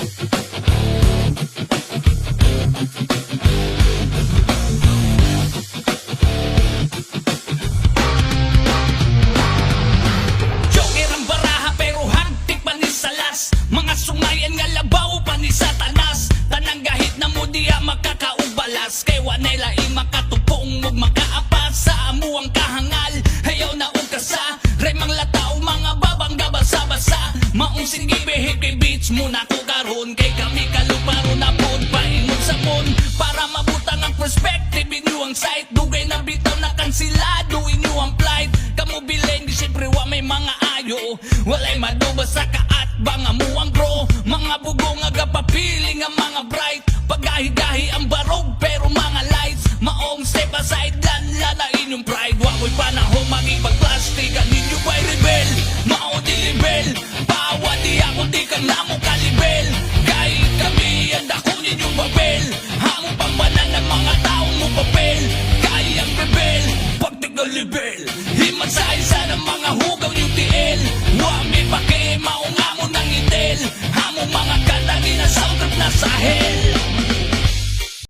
Joker ang baraha pero hagtik pa ni salas. Mga sungayan nga labaw pa ni satanas. Tanang gahit na mo diya makakaubalas. Kay wanay laing makatupong ug makaapas. Sa amo ang kahangal hayaw na og kasa. Remang lataw mga babangga basa-basa. Maong sige behave kay beach muna ko karon. Kay kami kaluparo na pod paingon sa pon. Para mabutang ang perspective inyo ang sight. Dugay na bitaw na kansilado inyo ang flight. Kamu bileng di siyempre wa may mga ayo. Walay maduba sa kaat banga mo ang bro. Mga bugo nga gapapili nga mga bright. Pagahi-gahi ang barog pero mga lights. Maong step aside lan na inyong pride. Wako'y panahon maging pag-plastic. Ang ninyo ba'y rebel? Mao di libel. Pawa di ako di kang namo kalibel. Kahit kami ang dako ninyong babel. Hamong pambanan ng mga taong mo papel. Kayang rebel, pagtigal libel. Himan sa isa ng mga hugaw yung tiel. Wami pake maong amo ng itel. Hamong mga kanta ginasawtrap na sa hell.